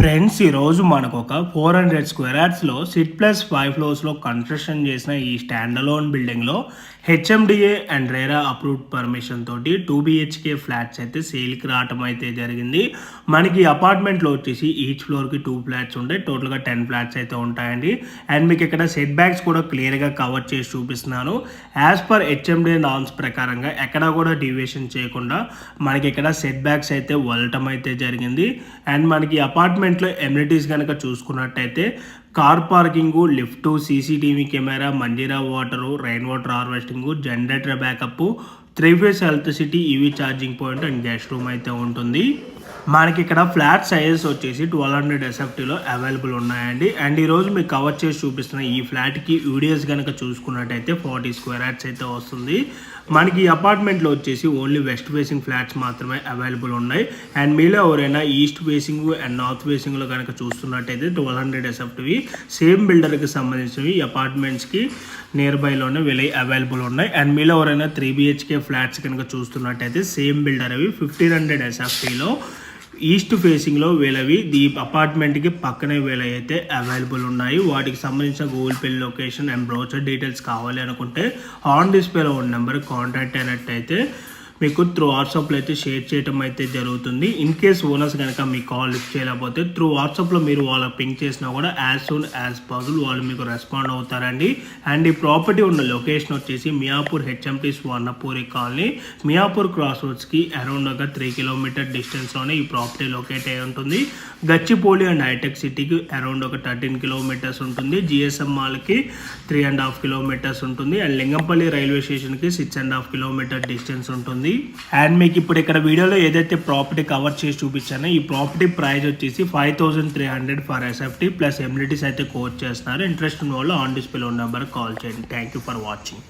Friends ఈరోజు మనకు ఒక 400 స్క్వేర్ యార్డ్స్లో సిట్ ప్లస్ 5 ఫ్లోర్స్లో కన్స్ట్రక్షన్ చేసిన ఈ స్టాండ్ అలోన్ బిల్డింగ్లో HMDA and RERA approved permission తోటి 2 BHK ఫ్లాట్స్ అయితే సేల్కి రావటం అయితే జరిగింది. మనకి అపార్ట్మెంట్లో వచ్చేసి ఈచ్ ఫ్లోర్కి 2 ఫ్లాట్స్ ఉంటాయి, టోటల్గా 10 ఫ్లాట్స్ అయితే ఉంటాయండి. అండ్ మీకు ఇక్కడ సెట్ బ్యాక్స్ కూడా క్లియర్గా కవర్ చేసి చూపిస్తున్నాను. యాజ్ పర్ హెచ్ఎండిఏ నార్మ్స్ ప్రకారంగా ఎక్కడా కూడా డీవియేషన్ చేయకుండా మనకి ఇక్కడ సెట్ బ్యాక్స్ అయితే వదలటం అయితే జరిగింది. అండ్ మనకి అపార్ట్మెంట్లో ఎమ్యూనిటీస్ కనుక చూసుకున్నట్టయితే car parking, lift, CCTV camera, Manjira water, rain water harvesting, generator backup, 3-phase electricity, EV charging point and guest room అయితే ఉంటుంది. మనకి ఇక్కడ ఫ్లాట్ సైజెస్ వచ్చేసి 1200 SFTలో అవైలబుల్ ఉన్నాయండి. అండ్ ఈరోజు మీకు కవర్ చేసి చూపిస్తున్న ఈ ఫ్లాట్కి యూడిఎస్ కనుక చూసుకున్నట్టయితే 40 స్క్వేర్ యార్డ్స్ అయితే వస్తుంది. మనకి ఈ అపార్ట్మెంట్లో వచ్చేసి ఓన్లీ వెస్ట్ ఫేసింగ్ ఫ్లాట్స్ మాత్రమే అవైలబుల్ ఉన్నాయి. అండ్ మీలో ఎవరైనా ఈస్ట్ ఫేసింగ్ అండ్ నార్త్ ఫేసింగ్లో కనుక చూస్తున్నట్టయితే 1200 SFTవి సేమ్ బిల్డర్కి సంబంధించినవి ఈ అపార్ట్మెంట్స్కి నియర్ బైలోనే వీళ్ళవి అవైలబుల్ ఉన్నాయి. అండ్ మీలో ఎవరైనా 3 BHK ఫ్లాట్స్ కనుక చూస్తున్నట్టయితే సేమ్ బిల్డర్ అవి 1500 SFTలో ఈస్ట్ ఫేసింగ్లో వీళ్ళవి ఈ అపార్ట్మెంట్కి పక్కనే వీళ్ళవి అయితే అవైలబుల్ ఉన్నాయి. వాటికి సంబంధించిన Google pay location and brochure details కావాలి అనుకుంటే ఆన్ డిస్ప్లేలో ఉన్న నెంబర్ కాంటాక్ట్ అయినట్టయితే మీకు త్రూ వాట్సాప్లో అయితే షేర్ చేయడం అయితే జరుగుతుంది. ఇన్ కేస్ ఓనర్స్ కనుక మీ కాల్ లిఫ్ట్ చేయలేకపోతే త్రూ వాట్సాప్లో మీరు వాళ్ళకి పింక్ చేసినా కూడా యాజ్ సూన్ యాజ్ పాసిబుల్ వాళ్ళు మీకు రెస్పాండ్ అవుతారండి. అండ్ ఈ ప్రాపర్టీ ఉన్న లొకేషన్ వచ్చేసి Miyapur HMT Swarnapuri colony, Miyapur cross రోడ్స్కి అరౌండ్ ఒక 3 కిలోమీటర్ డిస్టెన్స్లోనే ఈ ప్రాపర్టీ లొకేట్ అయి ఉంటుంది. గచ్చిపోలి అండ్ హైటెక్ సిటీకి అరౌండ్ ఒక 13 కిలోమీటర్స్ ఉంటుంది. జిఎస్ఎం మాల్కి 3.5 కిలోమీటర్స్ ఉంటుంది. అండ్ లింగంపల్లి రైల్వే స్టేషన్కి 6.5 కిలోమీటర్ డిస్టెన్స్ ఉంటుంది. అండ్ మీకు ఇప్పుడు ఇక్కడ వీడియోలో ఏదైతే ప్రాపర్టీ కవర్ చేసి చూపించానో ఈ ప్రాపర్టీ ప్రైస్ వచ్చేసి 5300 ఫర్ SFT ప్లస్ ఎమ్యూనిటీస్ అయితే కోట్ చేస్తున్నారు. ఇంట్రెస్ట్ ఉన్న వాళ్ళు ఆన్ డిస్ప్లేలో ఉన్న నెంబర్ కాల్ చేయండి. Thank you for watching.